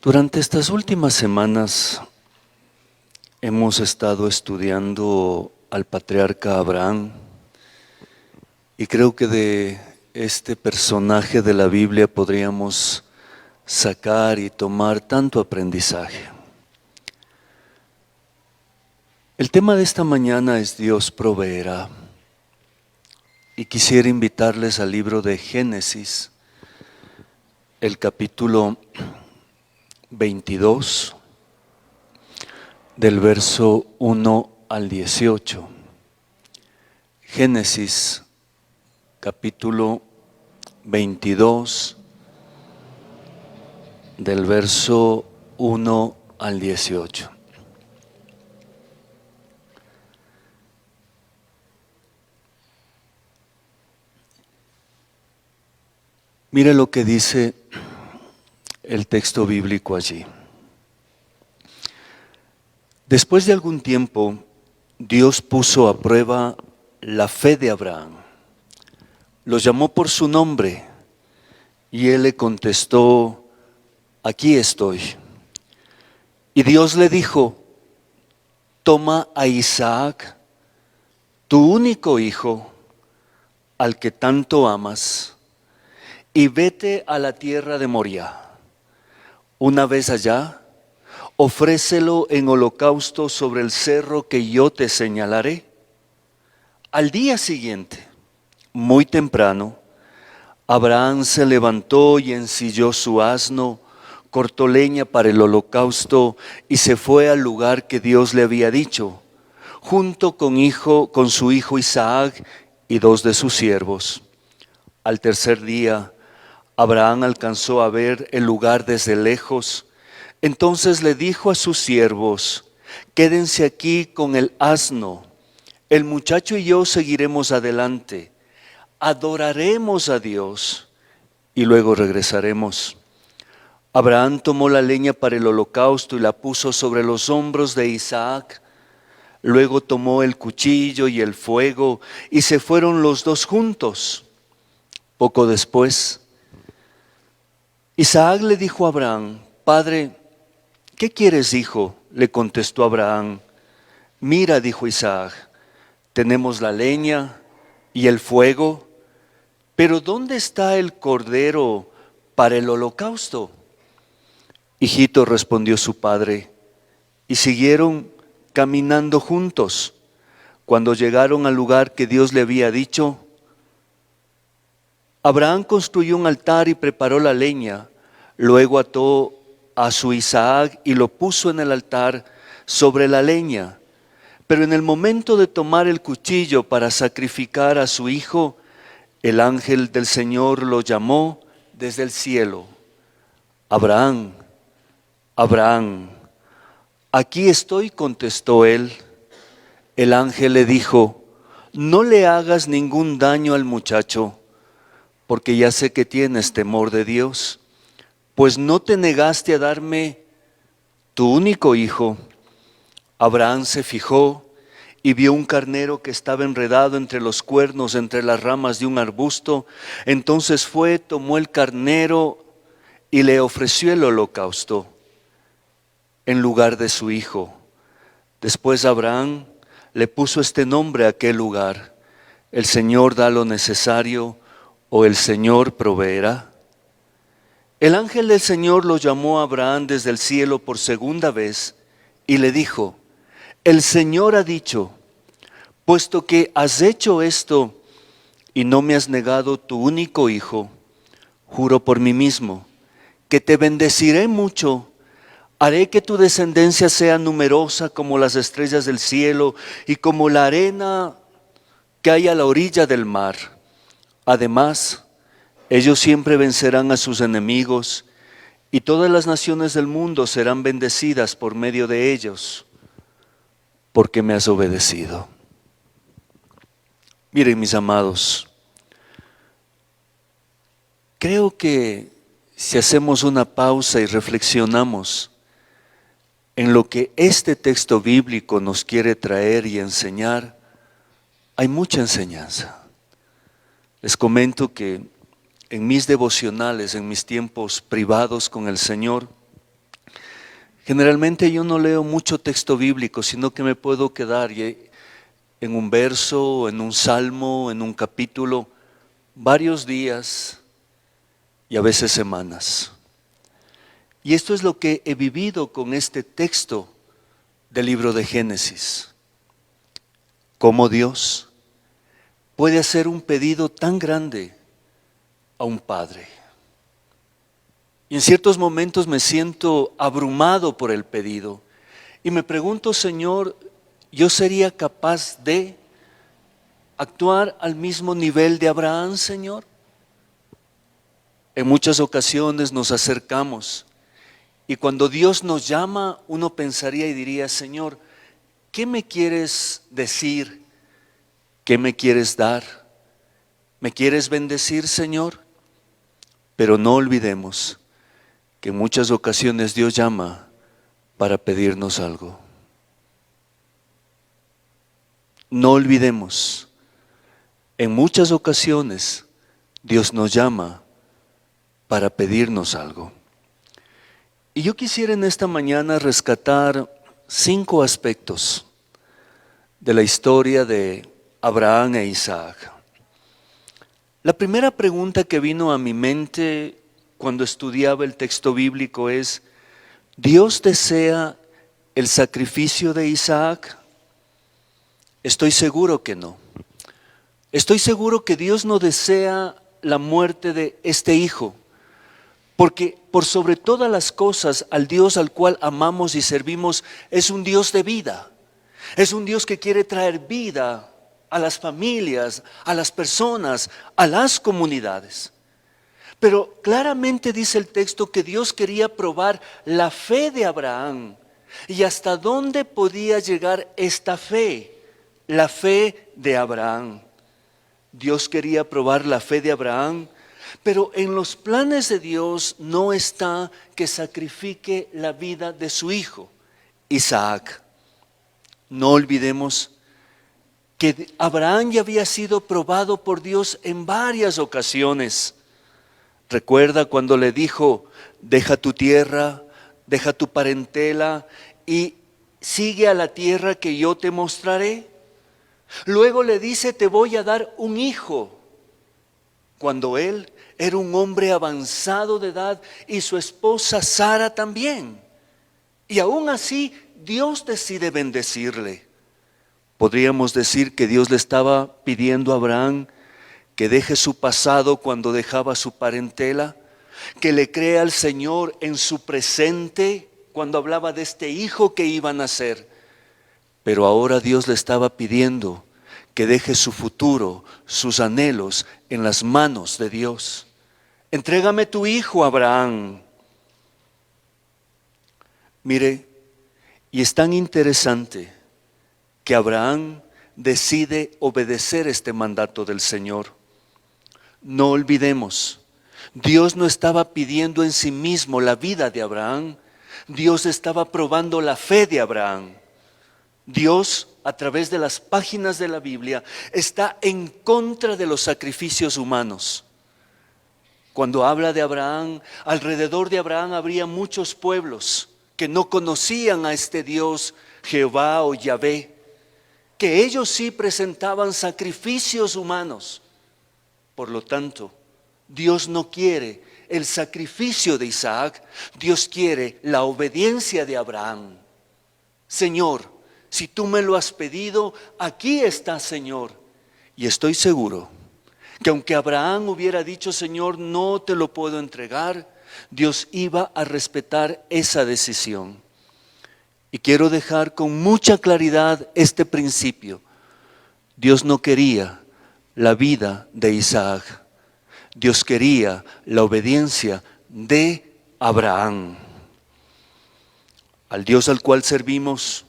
Durante estas últimas semanas hemos estado estudiando al patriarca Abraham y creo que de este personaje de la Biblia podríamos sacar y tomar tanto aprendizaje. El tema de esta mañana es Dios proveerá y quisiera invitarles al libro de Génesis, el capítulo 22, del verso 1 al 18. Génesis, capítulo 22, del verso 1 al 18. Mire lo que dice el texto bíblico allí. Después de algún tiempo, Dios puso a prueba la fe de Abraham. Lo llamó por su nombre y él le contestó: aquí estoy. Y Dios le dijo: toma a Isaac, tu único hijo, al que tanto amas, y vete a la tierra de Moría. Una vez allá, ofrécelo en holocausto sobre el cerro que yo te señalaré. Al día siguiente, muy temprano, Abraham se levantó y ensilló su asno, cortó leña para el holocausto y se fue al lugar que Dios le había dicho, junto con su hijo Isaac y dos de sus siervos. Al tercer día, Abraham alcanzó a ver el lugar desde lejos. Entonces le dijo a sus siervos: quédense aquí con el asno, el muchacho y yo seguiremos adelante, adoraremos a Dios y luego regresaremos. Abraham tomó la leña para el holocausto y la puso sobre los hombros de Isaac. Luego tomó el cuchillo y el fuego y se fueron los dos juntos. Poco después, Isaac le dijo a Abraham: Padre, ¿qué quieres, hijo? Le contestó Abraham. Mira, dijo Isaac, tenemos la leña y el fuego, pero ¿dónde está el cordero para el holocausto? Hijito, respondió su padre, y siguieron caminando juntos. Cuando llegaron al lugar que Dios le había dicho, Abraham construyó un altar y preparó la leña. Luego ató a su Isaac y lo puso en el altar sobre la leña. Pero en el momento de tomar el cuchillo para sacrificar a su hijo, el ángel del Señor lo llamó desde el cielo: Abraham, Abraham. Aquí estoy, contestó él. El ángel le dijo: no le hagas ningún daño al muchacho, porque ya sé que tienes temor de Dios, pues no te negaste a darme tu único hijo. Abraham se fijó y vio un carnero que estaba enredado entre los cuernos, entre las ramas de un arbusto. Entonces fue, tomó el carnero y le ofreció el holocausto en lugar de su hijo. Después Abraham le puso este nombre a aquel lugar: el Señor da lo necesario, o el Señor proveerá. El ángel del Señor lo llamó a Abraham desde el cielo por segunda vez y le dijo: el Señor ha dicho, puesto que has hecho esto y no me has negado tu único hijo, juro por mí mismo que te bendeciré mucho. Haré que tu descendencia sea numerosa como las estrellas del cielo y como la arena que hay a la orilla del mar. Además, ellos siempre vencerán a sus enemigos y todas las naciones del mundo serán bendecidas por medio de ellos, porque me has obedecido. Miren, mis amados, creo que si hacemos una pausa y reflexionamos en lo que este texto bíblico nos quiere traer y enseñar, hay mucha enseñanza. Les comento que en mis devocionales, en mis tiempos privados con el Señor, Generalmente yo no leo mucho texto bíblico, sino que me puedo quedar en un verso, en un salmo, en un capítulo, varios días y a veces semanas. Y esto es lo que he vivido con este texto del libro de Génesis. Cómo Dios puede hacer un pedido tan grande a un padre. Y en ciertos momentos me siento abrumado por el pedido. Y me pregunto, Señor, ¿yo sería capaz de actuar al mismo nivel de Abraham, Señor? En muchas ocasiones nos acercamos y cuando Dios nos llama, uno pensaría y diría, Señor, ¿qué me quieres decir? ¿Qué me quieres dar? ¿Me quieres bendecir, Señor? Pero no olvidemos que en muchas ocasiones Dios llama para pedirnos algo. No olvidemos, en muchas ocasiones Dios nos llama para pedirnos algo. Y yo quisiera en esta mañana rescatar 5 aspectos de la historia de Abraham e Isaac. La primera pregunta que vino a mi mente cuando estudiaba el texto bíblico es, ¿Dios desea el sacrificio de Isaac? Estoy seguro que no. Estoy seguro que Dios no desea la muerte de este hijo, porque por sobre todas las cosas al Dios al cual amamos y servimos es un Dios de vida. Es un Dios que quiere traer vida a las familias, a las personas, a las comunidades. Pero claramente dice el texto que Dios quería probar la fe de Abraham y hasta dónde podía llegar esta fe, la fe de Abraham. Dios quería probar la fe de Abraham, pero en los planes de Dios no está que sacrifique la vida de su hijo, Isaac. No olvidemos que Abraham ya había sido probado por Dios en varias ocasiones. Recuerda cuando le dijo, deja tu tierra, deja tu parentela y sigue a la tierra que yo te mostraré. Luego le dice, te voy a dar un hijo, cuando él era un hombre avanzado de edad y su esposa Sara también. Y aún así Dios decide bendecirle. Podríamos decir que Dios le estaba pidiendo a Abraham que deje su pasado cuando dejaba su parentela, que le crea al Señor en su presente cuando hablaba de este hijo que iba a nacer. Pero ahora Dios le estaba pidiendo que deje su futuro, sus anhelos en las manos de Dios. Entrégame tu hijo, Abraham. Mire, y es tan interesante que Abraham decide obedecer este mandato del Señor. No olvidemos, Dios no estaba pidiendo en sí mismo la vida de Abraham, Dios estaba probando la fe de Abraham. Dios, a través de las páginas de la Biblia, está en contra de los sacrificios humanos. Cuando habla de Abraham, alrededor de Abraham habría muchos pueblos que no conocían a este Dios, Jehová o Yahvé, que ellos sí presentaban sacrificios humanos. Por lo tanto, Dios no quiere el sacrificio de Isaac, Dios quiere la obediencia de Abraham. Señor, si tú me lo has pedido, aquí está, Señor. Y estoy seguro que aunque Abraham hubiera dicho, Señor, no te lo puedo entregar, Dios iba a respetar esa decisión. Y quiero dejar con mucha claridad este principio. Dios no quería la vida de Isaac. Dios quería la obediencia de Abraham. Al Dios al cual servimos,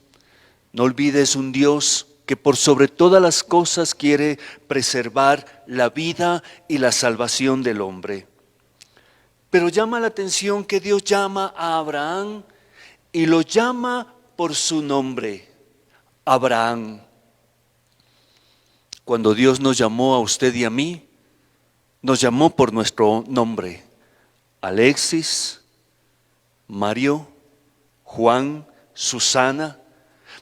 no olvides, un Dios que por sobre todas las cosas quiere preservar la vida y la salvación del hombre. Pero llama la atención que Dios llama a Abraham y lo llama por su nombre, Abraham. Cuando Dios nos llamó a usted y a mí, nos llamó por nuestro nombre: Alexis, Mario, Juan, Susana,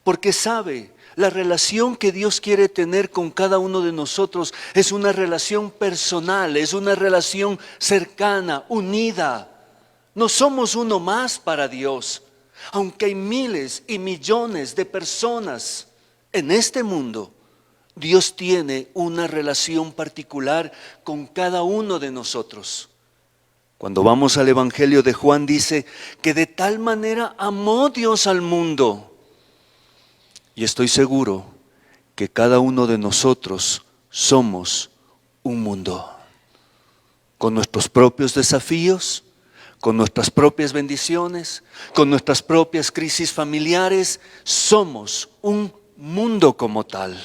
porque sabe, la relación que Dios quiere tener con cada uno de nosotros es una relación personal, es una relación cercana, unida. No somos uno más para Dios, aunque hay miles y millones de personas en este mundo. Dios tiene una relación particular con cada uno de nosotros. Cuando vamos al Evangelio de Juan dice que de tal manera amó Dios al mundo. Y estoy seguro que cada uno de nosotros somos un mundo, con nuestros propios desafíos, con nuestras propias bendiciones, con nuestras propias crisis familiares. Somos un mundo como tal.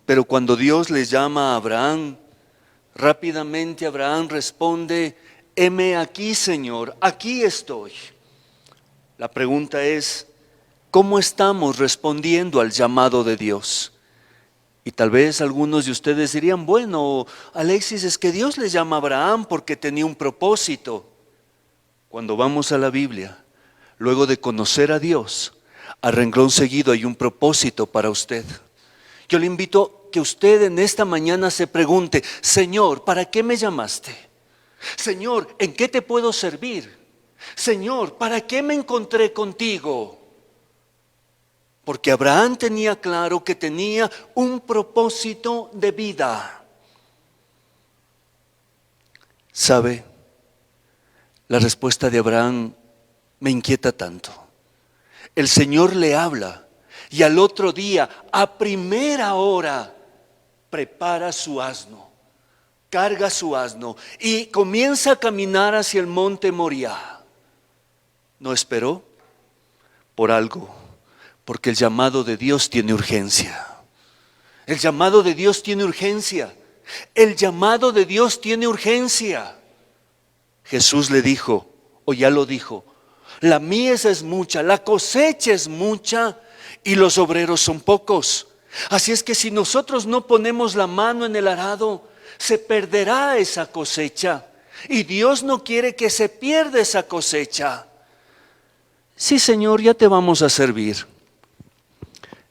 Pero cuando Dios le llama a Abraham, rápidamente Abraham responde: heme aquí, Señor, aquí estoy. La pregunta es, ¿cómo estamos respondiendo al llamado de Dios? Y tal vez algunos de ustedes dirían: bueno, Alexis, es que Dios le llama a Abraham porque tenía un propósito. Cuando vamos a la Biblia, luego de conocer a Dios, a renglón seguido hay un propósito para usted. Yo le invito que usted en esta mañana se pregunte: Señor, ¿para qué me llamaste? Señor, ¿en qué te puedo servir? Señor, ¿para qué me encontré contigo? Porque Abraham tenía claro que tenía un propósito de vida. ¿Sabe? La respuesta de Abraham me inquieta tanto. El Señor le habla y al otro día, a primera hora, prepara su asno, carga su asno y comienza a caminar hacia el monte Moriah. ¿No esperó? Por algo, porque el llamado de Dios tiene urgencia. El llamado de Dios tiene urgencia. El llamado de Dios tiene urgencia. Jesús le dijo, o ya lo dijo: la mies es mucha, la cosecha es mucha y los obreros son pocos. Así es que si nosotros no ponemos la mano en el arado, se perderá esa cosecha. Y Dios no quiere que se pierda esa cosecha. Sí, Señor, ya te vamos a servir.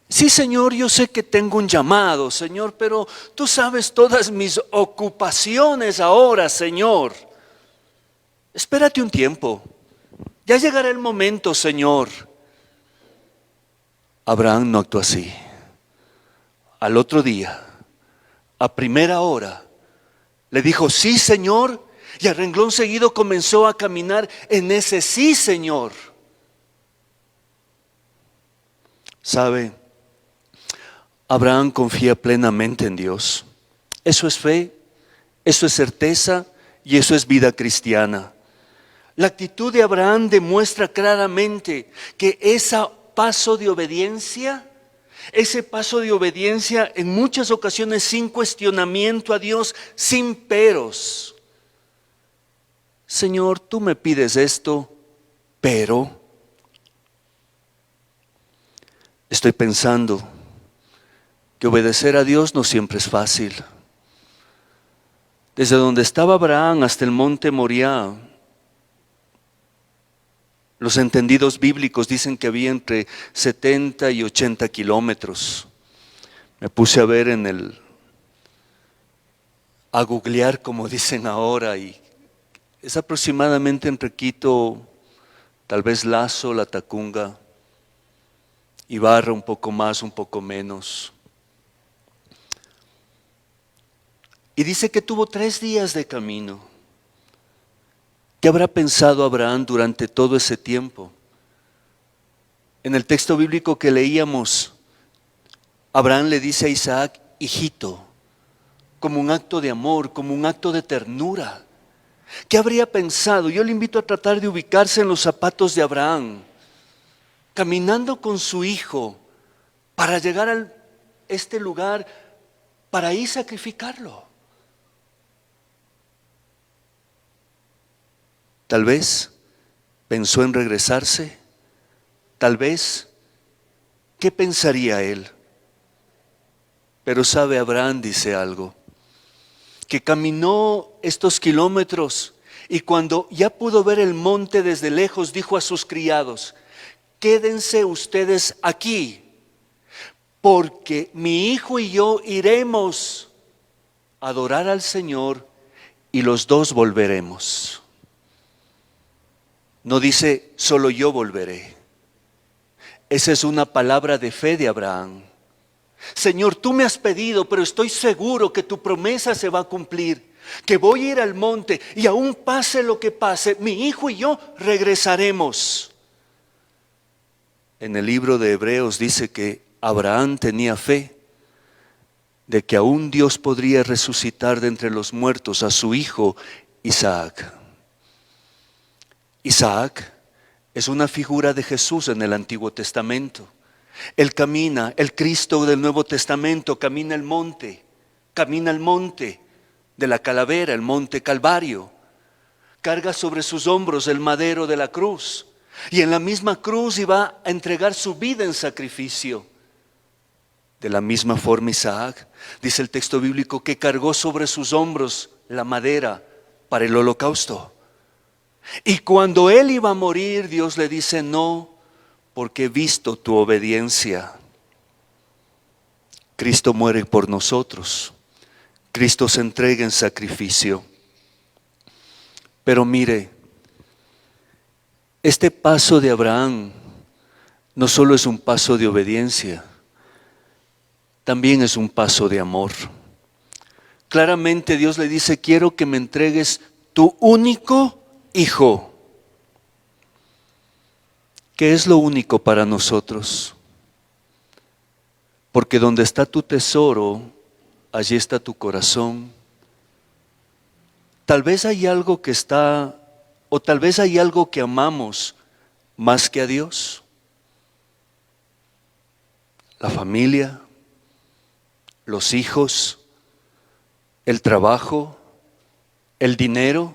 Sí, Señor, yo sé que tengo un llamado, Señor, pero tú sabes todas mis ocupaciones ahora, Señor. Espérate un tiempo. Ya llegará el momento, Señor. Abraham no actuó así. Al otro día, a primera hora, le dijo: sí, Señor, y a renglón seguido comenzó a caminar en ese sí, Señor. ¿Sabe? Abraham confía plenamente en Dios. Eso es fe, eso es certeza y eso es vida cristiana. La actitud de Abraham demuestra claramente que ese paso de obediencia en muchas ocasiones sin cuestionamiento a Dios, sin peros. Señor, tú me pides esto, pero estoy pensando que obedecer a Dios no siempre es fácil. Desde donde estaba Abraham hasta el monte Moriah, los entendidos bíblicos dicen que había entre 70 y 80 kilómetros. Me puse a ver a googlear, como dicen ahora, y es aproximadamente entre Quito, tal vez Lazo, La Tacunga, Ibarra, un poco más, un poco menos. Y dice que tuvo 3 días de camino. ¿Qué habrá pensado Abraham durante todo ese tiempo? En el texto bíblico que leíamos, Abraham le dice a Isaac: hijito, como un acto de amor, como un acto de ternura. ¿Qué habría pensado? Yo le invito a tratar de ubicarse en los zapatos de Abraham, caminando con su hijo para llegar a este lugar, para ir sacrificarlo. Tal vez pensó en regresarse. Tal vez, ¿qué pensaría él? Pero sabe, Abraham dice algo, que caminó estos kilómetros Y cuando ya pudo ver el monte desde lejos, dijo a sus criados: quédense ustedes aquí, porque mi hijo y yo iremos a adorar al Señor y los dos volveremos. No dice solo yo volveré. Esa es una palabra de fe de Abraham. Señor, tú me has pedido, pero estoy seguro que tu promesa se va a cumplir, que voy a ir al monte y aún pase lo que pase, mi hijo y yo regresaremos. En el libro de Hebreos dice que Abraham tenía fe de que aún Dios podría resucitar de entre los muertos a su hijo Isaac. Isaac es una figura de Jesús en el Antiguo Testamento. Él camina, el Cristo del Nuevo Testamento camina el monte de la calavera, el monte Calvario. Carga sobre sus hombros el madero de la cruz. Y en la misma cruz iba a entregar su vida en sacrificio. De la misma forma Isaac, dice el texto bíblico, que cargó sobre sus hombros la madera para el holocausto. Y cuando él iba a morir, Dios le dice: no, porque he visto tu obediencia. Cristo muere por nosotros. Cristo se entrega en sacrificio. Pero mire, este paso de Abraham no solo es un paso de obediencia, también es un paso de amor. Claramente Dios le dice: quiero que me entregues tu único hijo. ¿Qué es lo único para nosotros? Porque donde está tu tesoro, allí está tu corazón. Tal vez hay algo que está, o tal vez hay algo que amamos más que a Dios. La familia, los hijos, el trabajo, el dinero.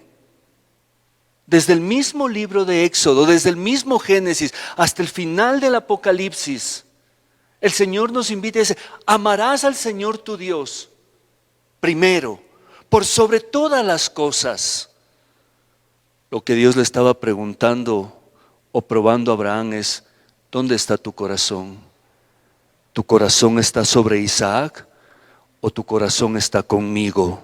Desde el mismo libro de Éxodo, desde el mismo Génesis hasta el final del Apocalipsis, el Señor nos invita y dice: amarás al Señor tu Dios primero, por sobre todas las cosas. Lo que Dios le estaba preguntando o probando a Abraham es: ¿dónde está tu corazón? ¿Tu corazón está sobre Isaac o tu corazón está conmigo?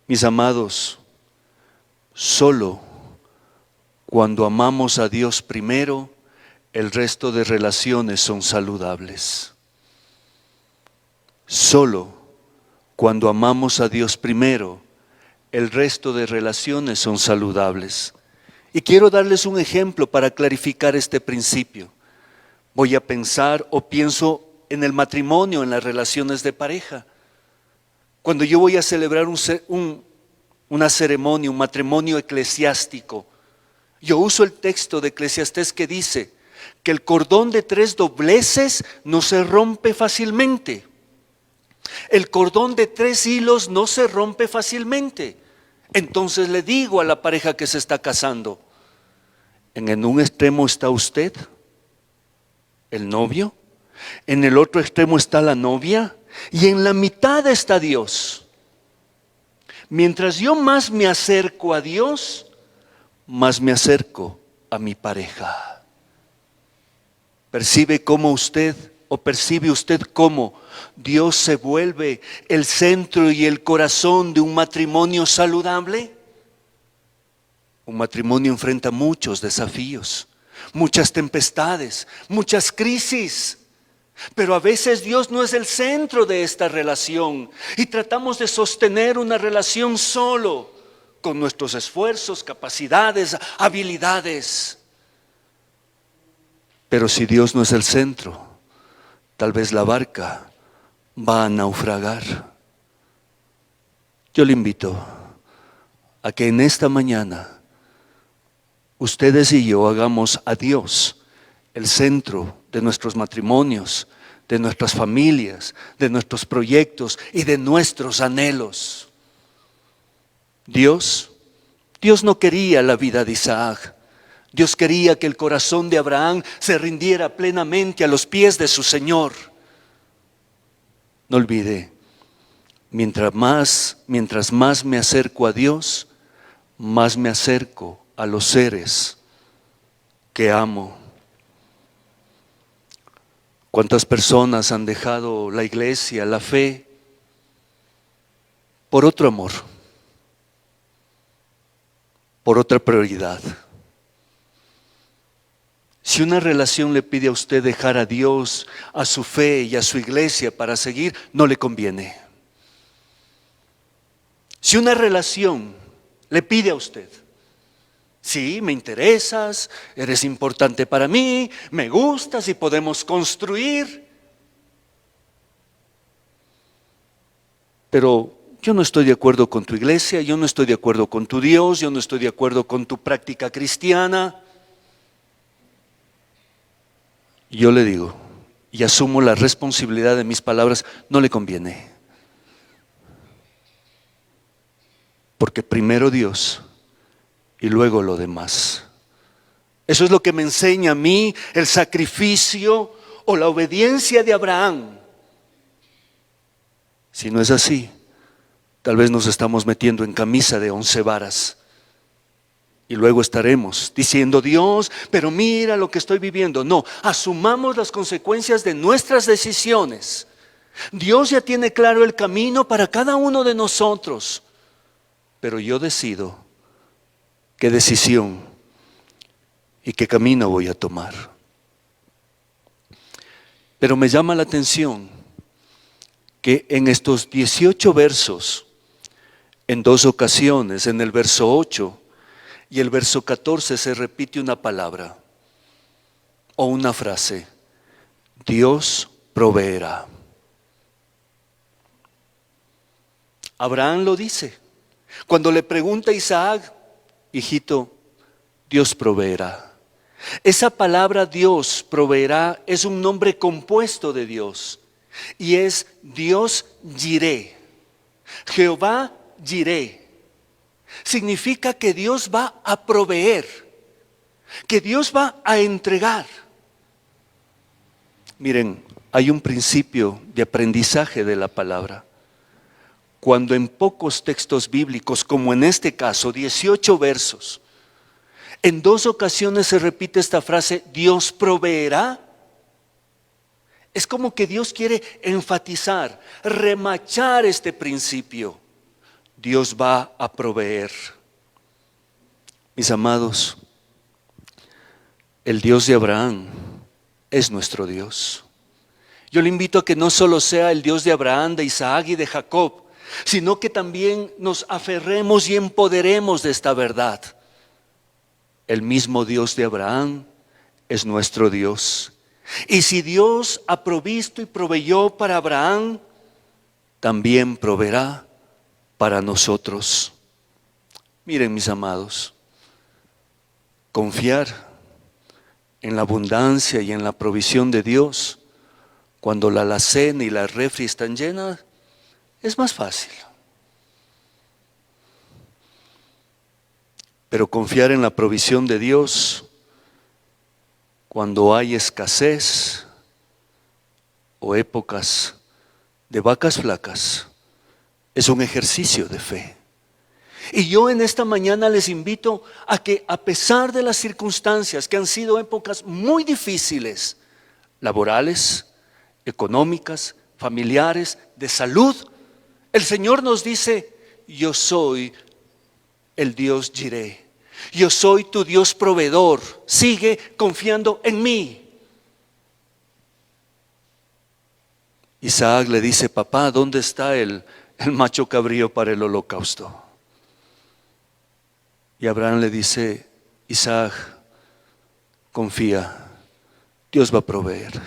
Mis amados, solo cuando amamos a Dios primero, el resto de relaciones son saludables. Solo cuando amamos a Dios primero, el resto de relaciones son saludables. Y quiero darles un ejemplo para clarificar este principio. Voy a pensar o pienso en el matrimonio, en las relaciones de pareja. Cuando yo voy a celebrar una ceremonia, un matrimonio eclesiástico, yo uso el texto de Eclesiastés que dice que el cordón de 3 dobleces no se rompe fácilmente. El cordón de 3 hilos no se rompe fácilmente. Entonces le digo a la pareja que se está casando: en un extremo está usted, el novio, en el otro extremo está la novia, y en la mitad está Dios. Mientras yo más me acerco a Dios, más me acerco a mi pareja. ¿Percibe usted cómo Dios se vuelve el centro y el corazón de un matrimonio saludable? Un matrimonio enfrenta muchos desafíos, muchas tempestades, muchas crisis. Pero a veces Dios no es el centro de esta relación y tratamos de sostener una relación solo con nuestros esfuerzos, capacidades, habilidades. Pero si Dios no es el centro, tal vez la barca va a naufragar. Yo le invito a que en esta mañana ustedes y yo hagamos a Dios el centro de nuestros matrimonios, de nuestras familias, de nuestros proyectos y de nuestros anhelos. Dios no quería la vida de Isaac. Dios quería que el corazón de Abraham se rindiera plenamente a los pies de su Señor. No olvide, mientras más me acerco a Dios, más me acerco a los seres que amo. ¿Cuántas personas han dejado la iglesia, la fe, por otro amor, por otra prioridad? Si una relación le pide a usted dejar a Dios, a su fe y a su iglesia para seguir, no le conviene. Si una relación le pide a usted, sí, me interesas, eres importante para mí, me gustas y podemos construir, pero yo no estoy de acuerdo con tu iglesia, yo no estoy de acuerdo con tu Dios, yo no estoy de acuerdo con tu práctica cristiana. Yo le digo, y asumo la responsabilidad de mis palabras, no le conviene. Porque primero Dios y luego lo demás. Eso es lo que me enseña a mí el sacrificio o la obediencia de Abraham. Si no es así, tal vez nos estamos metiendo en camisa de 11 varas. Y luego estaremos diciendo, Dios, pero mira lo que estoy viviendo. No, asumamos las consecuencias de nuestras decisiones. Dios ya tiene claro el camino para cada uno de nosotros. Pero yo decido qué decisión y qué camino voy a tomar. Pero me llama la atención que en estos 18 versos, en dos ocasiones, en el verso 8 y el verso 14, se repite una palabra o una frase: Dios proveerá. Abraham lo dice. Cuando le pregunta a Isaac, hijito, Dios proveerá. Esa palabra Dios proveerá es un nombre compuesto de Dios y es Dios Jireh. Jehová Jireh. Significa que Dios va a proveer, que Dios va a entregar. Miren, hay un principio de aprendizaje de la palabra. Cuando en pocos textos bíblicos, como en este caso, 18 versos, en dos ocasiones se repite esta frase, Dios proveerá, es como que Dios quiere enfatizar, remachar este principio. Dios va a proveer. Mis amados, el Dios de Abraham es nuestro Dios. Yo le invito a que no solo sea el Dios de Abraham, de Isaac y de Jacob, sino que también nos aferremos y empoderemos de esta verdad. El mismo Dios de Abraham es nuestro Dios. Y si Dios ha provisto y proveyó para Abraham, también proveerá para nosotros. Miren, mis amados, confiar en la abundancia y en la provisión de Dios cuando la alacena y la refri están llenas es más fácil. Pero confiar en la provisión de Dios cuando hay escasez o épocas de vacas flacas es un ejercicio de fe. Y yo en esta mañana les invito a que, a pesar de las circunstancias que han sido épocas muy difíciles, laborales, económicas, familiares, de salud, el Señor nos dice: yo soy el Dios Jireh, yo soy tu Dios proveedor, sigue confiando en mí. Isaac le dice: papá, ¿dónde está el macho cabrío para el holocausto? Y Abraham le dice: Isaac, confía, Dios va a proveer.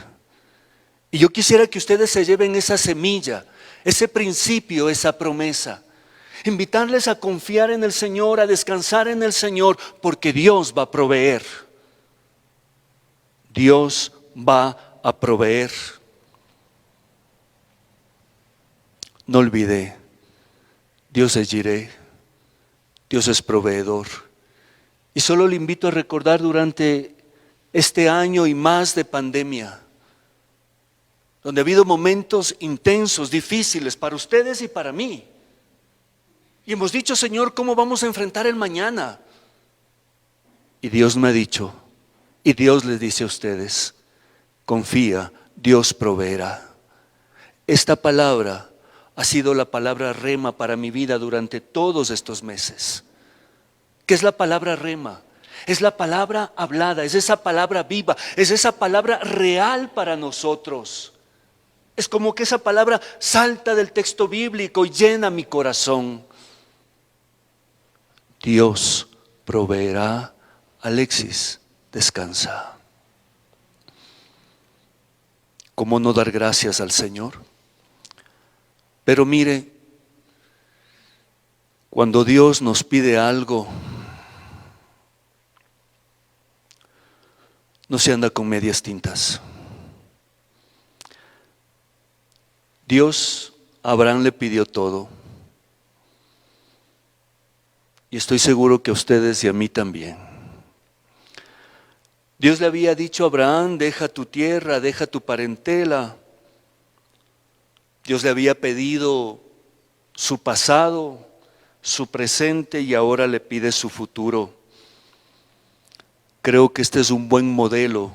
Y yo quisiera que ustedes se lleven esa semilla, ese principio, esa promesa. Invitarles a confiar en el Señor, a descansar en el Señor, porque Dios va a proveer. Dios va a proveer. No olvide, Dios es Jireh, Dios es proveedor. Y solo le invito a recordar durante este año y más de pandemia, donde ha habido momentos intensos, difíciles para ustedes y para mí. Y hemos dicho, Señor, ¿cómo vamos a enfrentar el mañana? Y Dios me ha dicho, y Dios les dice a ustedes, confía, Dios proveerá. Esta palabra ha sido la palabra rema para mi vida durante todos estos meses. ¿Qué es la palabra rema? Es la palabra hablada, es esa palabra viva, es esa palabra real para nosotros. Es como que esa palabra salta del texto bíblico y llena mi corazón. Dios proveerá, Alexis, descansa. ¿Cómo no dar gracias al Señor? Pero mire, cuando Dios nos pide algo, no se anda con medias tintas. Dios a Abraham le pidió todo. Y estoy seguro que a ustedes y a mí también. Dios le había dicho a Abraham, deja tu tierra, deja tu parentela. Dios le había pedido su pasado, su presente y ahora le pide su futuro. Creo que este es un buen modelo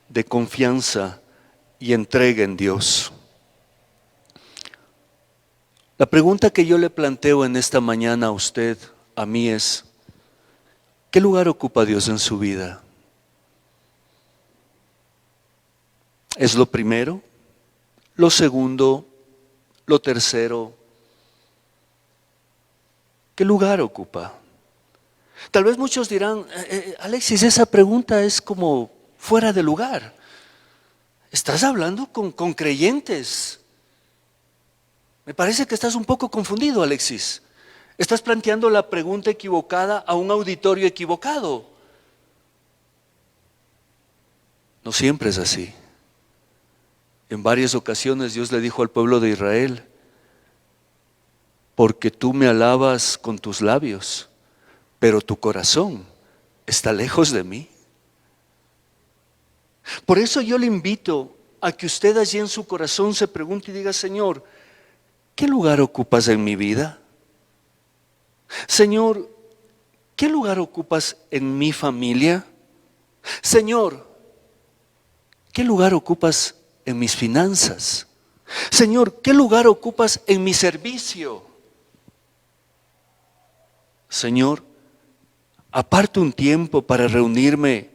de confianza y entrega en Dios. La pregunta que yo le planteo en esta mañana a usted, a mí es, ¿qué lugar ocupa Dios en su vida? ¿Es lo primero? ¿Lo segundo? ¿Lo tercero? ¿Qué lugar ocupa? Tal vez muchos dirán, Alexis, esa pregunta es como fuera de lugar. Estás hablando con creyentes. Me parece que estás un poco confundido, Alexis. Estás planteando la pregunta equivocada a un auditorio equivocado. No siempre es así. En varias ocasiones Dios le dijo al pueblo de Israel, porque tú me alabas con tus labios, pero tu corazón está lejos de mí. Por eso yo le invito a que usted allí en su corazón se pregunte y diga, Señor, ¿qué lugar ocupas en mi vida? Señor, ¿qué lugar ocupas en mi familia? Señor, ¿qué lugar ocupas en mis finanzas? Señor, ¿qué lugar ocupas en mi servicio? Señor, aparto un tiempo para reunirme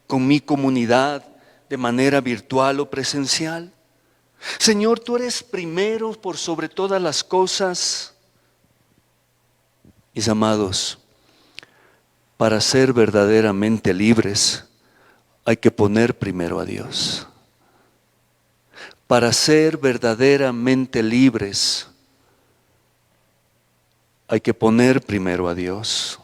con mi comunidad de manera virtual o presencial. Señor, tú eres primero por sobre todas las cosas. Mis amados, para ser verdaderamente libres hay que poner primero a Dios. Para ser verdaderamente libres hay que poner primero a Dios.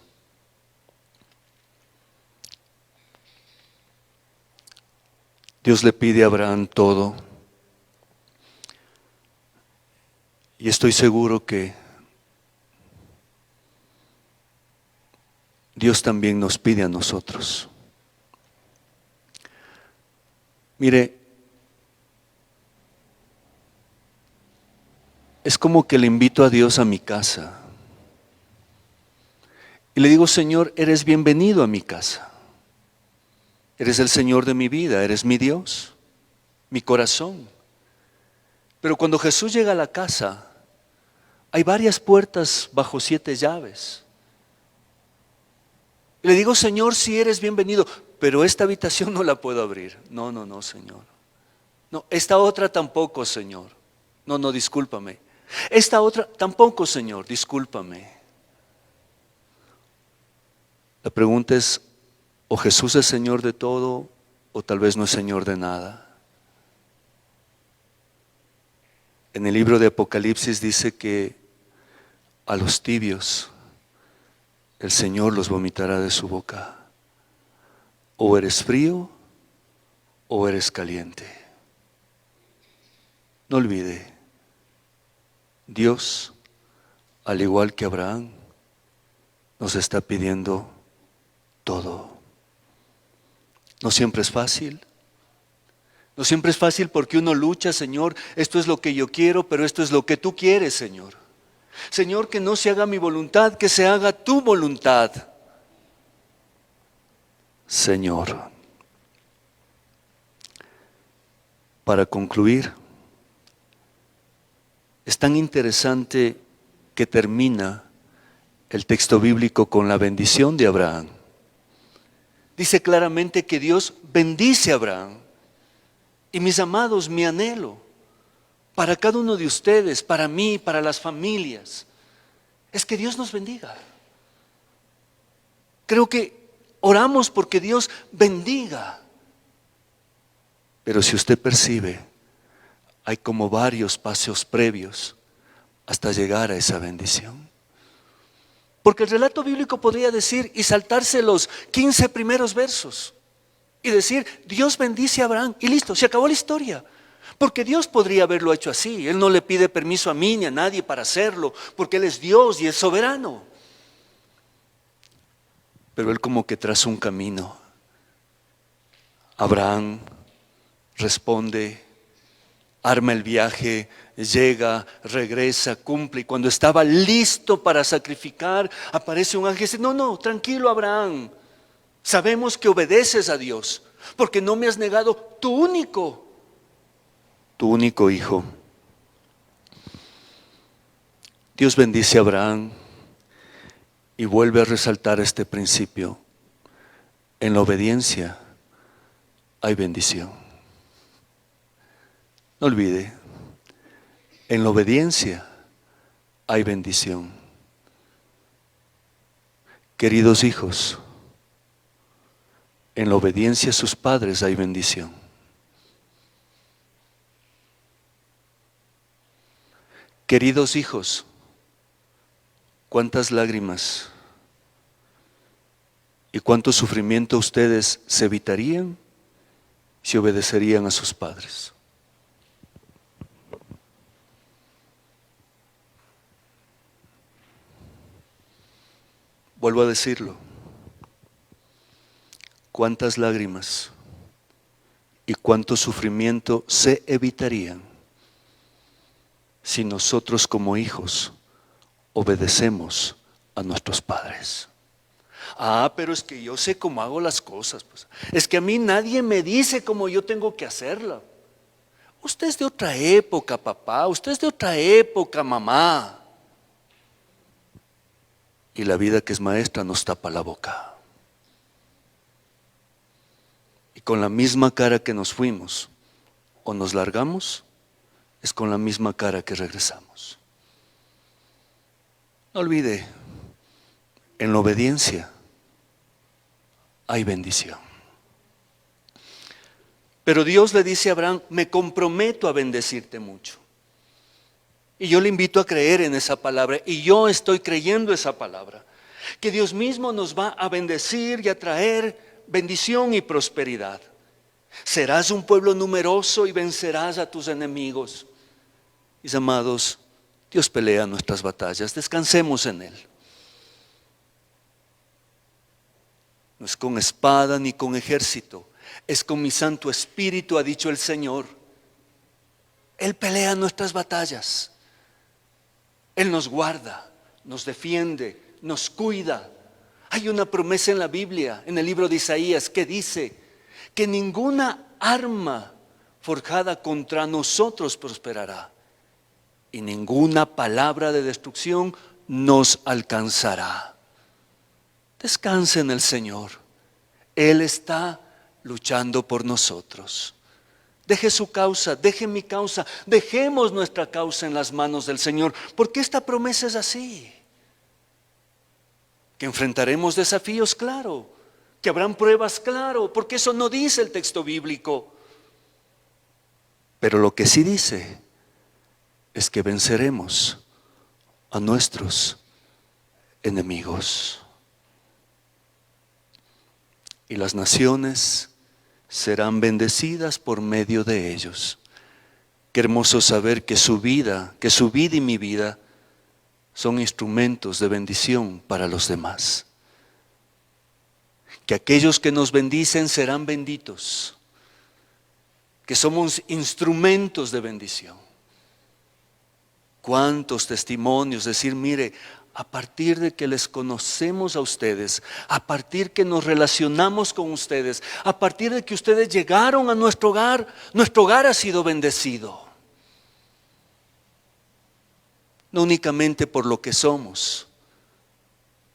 Dios le pide a Abraham todo. Y estoy seguro que Dios también nos pide a nosotros. Mire, es como que le invito a Dios a mi casa. Y le digo, Señor, eres bienvenido a mi casa. Eres el Señor de mi vida, eres mi Dios, mi corazón. Pero cuando Jesús llega a la casa, hay varias puertas bajo 7 llaves. Y le digo, Señor, si eres bienvenido, pero esta habitación no la puedo abrir. No, Señor. No, esta otra tampoco, Señor. No, discúlpame. Esta otra tampoco, Señor, discúlpame. La pregunta es, o Jesús es Señor de todo, o tal vez no es Señor de nada. En el libro de Apocalipsis dice que a los tibios el Señor los vomitará de su boca. O eres frío o eres caliente. No olvide, Dios, al igual que Abraham, nos está pidiendo todo. No siempre es fácil, No siempre es fácil porque uno lucha, Señor, esto es lo que yo quiero, pero esto es lo que tú quieres, Señor. Señor, que no se haga mi voluntad, que se haga tu voluntad. Señor, para concluir, es tan interesante que termina el texto bíblico con la bendición de Abraham. Dice claramente que Dios bendice a Abraham. Y mis amados, mi anhelo para cada uno de ustedes, para mí, para las familias, es que Dios nos bendiga. Creo que oramos porque Dios bendiga. Pero si usted percibe, hay como varios pasos previos hasta llegar a esa bendición. Porque el relato bíblico podría decir y saltarse los 15 primeros versos y decir, Dios bendice a Abraham y listo, se acabó la historia. Porque Dios podría haberlo hecho así. Él no le pide permiso a mí ni a nadie para hacerlo, porque Él es Dios y es soberano. Pero Él como que traza un camino. Abraham responde, arma el viaje, llega, regresa, cumple. Y cuando estaba listo para sacrificar, aparece un ángel y dice, no, tranquilo Abraham. Sabemos que obedeces a Dios, porque no me has negado tu único hijo. Dios bendice a Abraham y vuelve a resaltar este principio. En la obediencia hay bendición. No olvide, en la obediencia hay bendición. Queridos hijos, en la obediencia a sus padres hay bendición. Queridos hijos, ¿cuántas lágrimas y cuánto sufrimiento ustedes se evitarían si obedecerían a sus padres? Vuelvo a decirlo. ¿Cuántas lágrimas y cuánto sufrimiento se evitarían si nosotros como hijos obedecemos a nuestros padres? Pero es que yo sé cómo hago las cosas. Pues. Es que a mí nadie me dice cómo yo tengo que hacerla. Usted es de otra época, papá. Usted es de otra época, mamá. Y la vida que es maestra nos tapa la boca. Y con la misma cara que nos fuimos o nos largamos, es con la misma cara que regresamos. No olvide, en la obediencia hay bendición. Pero Dios le dice a Abraham, me comprometo a bendecirte mucho. Y yo le invito a creer en esa palabra, y yo estoy creyendo esa palabra, que Dios mismo nos va a bendecir y a traer bendición y prosperidad. Serás un pueblo numeroso y vencerás a tus enemigos. Mis amados, Dios pelea nuestras batallas, descansemos en Él. No es con espada ni con ejército, es con mi Santo Espíritu, ha dicho el Señor. Él pelea nuestras batallas. Él nos guarda, nos defiende, nos cuida. Hay una promesa en la Biblia, en el libro de Isaías, que dice que ninguna arma forjada contra nosotros prosperará y ninguna palabra de destrucción nos alcanzará. Descanse en el Señor. Él está luchando por nosotros. Deje su causa, deje mi causa, dejemos nuestra causa en las manos del Señor, porque esta promesa es así. Que enfrentaremos desafíos, claro. Que habrán pruebas, claro, porque eso no dice el texto bíblico. Pero lo que sí dice es que venceremos a nuestros enemigos. Y las naciones serán bendecidas por medio de ellos. Qué hermoso saber que su vida y mi vida son instrumentos de bendición para los demás. Que aquellos que nos bendicen serán benditos. que somos instrumentos de bendición. ¿Cuántos testimonios? Decir, mire, a partir de que les conocemos a ustedes, a partir que nos relacionamos con ustedes, a partir de que ustedes llegaron a nuestro hogar ha sido bendecido. No únicamente por lo que somos.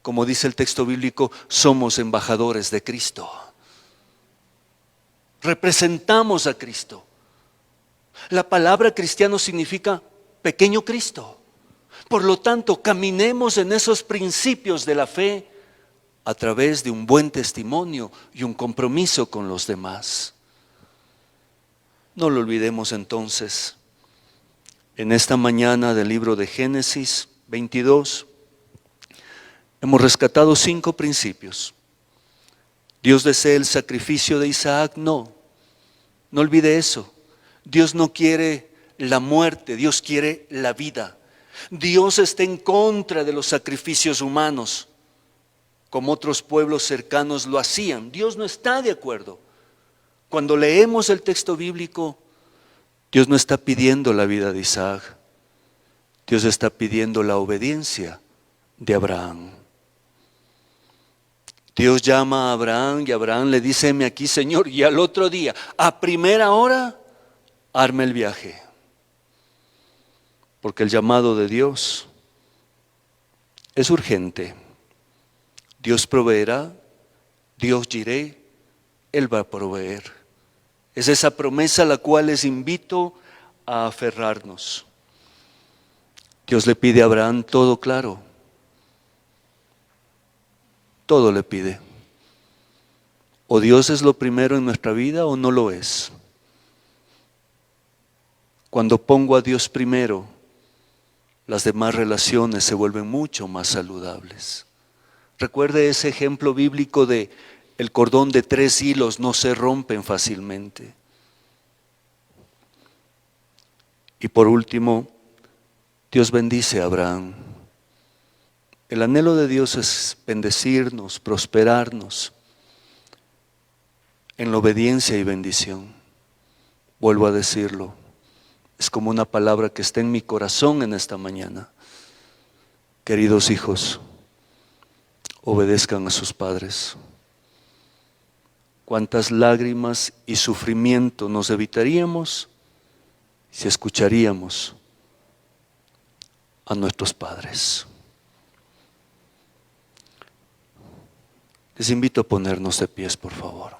Como dice el texto bíblico, somos embajadores de Cristo. Representamos a Cristo. La palabra cristiano significa pequeño Cristo. Por lo tanto, caminemos en esos principios de la fe a través de un buen testimonio y un compromiso con los demás. No lo olvidemos entonces. En esta mañana del libro de Génesis 22, hemos rescatado 5 principios. Dios desea el sacrificio de Isaac, no olvide eso. Dios no quiere la muerte, Dios quiere la vida. Dios está en contra de los sacrificios humanos, como otros pueblos cercanos lo hacían. Dios no está de acuerdo. Cuando leemos el texto bíblico, Dios no está pidiendo la vida de Isaac. Dios está pidiendo la obediencia de Abraham. Dios llama a Abraham y Abraham le dice, heme aquí, Señor, y al otro día, a primera hora, arma el viaje. Porque el llamado de Dios es urgente. Dios proveerá, Dios diré, Él va a proveer. Es esa promesa a la cual les invito a aferrarnos. Dios le pide a Abraham todo claro. Todo le pide. O Dios es lo primero en nuestra vida o no lo es. Cuando pongo a Dios primero, las demás relaciones se vuelven mucho más saludables. Recuerde ese ejemplo bíblico de el cordón de 3 hilos no se rompen fácilmente. Y por último, Dios bendice a Abraham. El anhelo de Dios es bendecirnos, prosperarnos en la obediencia y bendición. Vuelvo a decirlo, es como una palabra que está en mi corazón en esta mañana. Queridos hijos, obedezcan a sus padres. Cuántas lágrimas y sufrimiento nos evitaríamos si escucharíamos a nuestros padres. Les invito a ponernos de pies, por favor.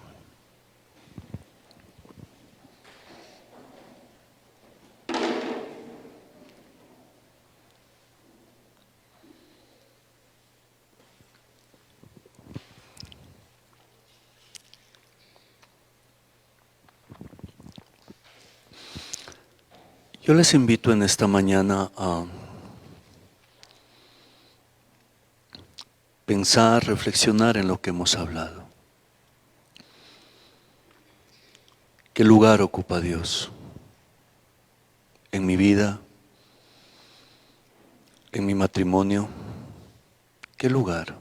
Yo les invito en esta mañana a pensar, reflexionar en lo que hemos hablado. ¿Qué lugar ocupa Dios en mi vida, en mi matrimonio? ¿Qué lugar?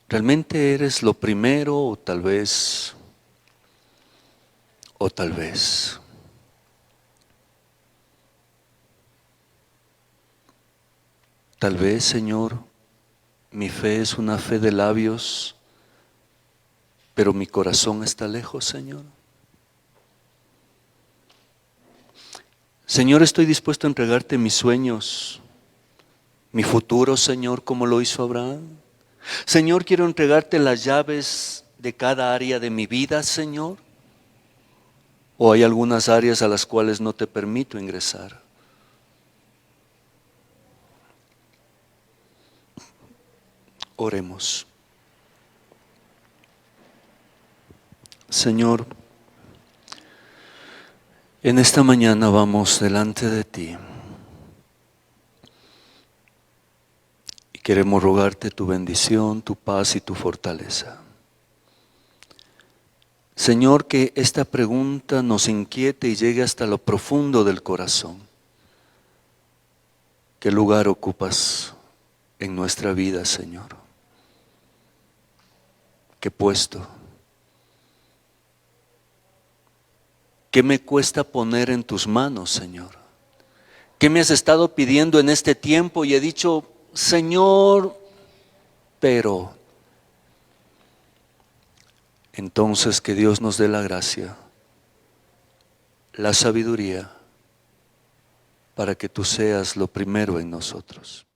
¿Realmente eres lo primero o tal vez? Tal vez, Señor, mi fe es una fe de labios, pero mi corazón está lejos, Señor. Señor, estoy dispuesto a entregarte mis sueños, mi futuro, Señor, como lo hizo Abraham. Señor, quiero entregarte las llaves de cada área de mi vida, Señor. ¿O hay algunas áreas a las cuales no te permito ingresar? Oremos. Señor, en esta mañana vamos delante de ti y queremos rogarte tu bendición, tu paz y tu fortaleza. Señor, que esta pregunta nos inquiete y llegue hasta lo profundo del corazón. ¿Qué lugar ocupas en nuestra vida, Señor? ¿Qué puesto? ¿Qué me cuesta poner en tus manos, Señor? ¿Qué me has estado pidiendo en este tiempo? Y he dicho, Señor, pero... Entonces que Dios nos dé la gracia, la sabiduría, para que tú seas lo primero en nosotros.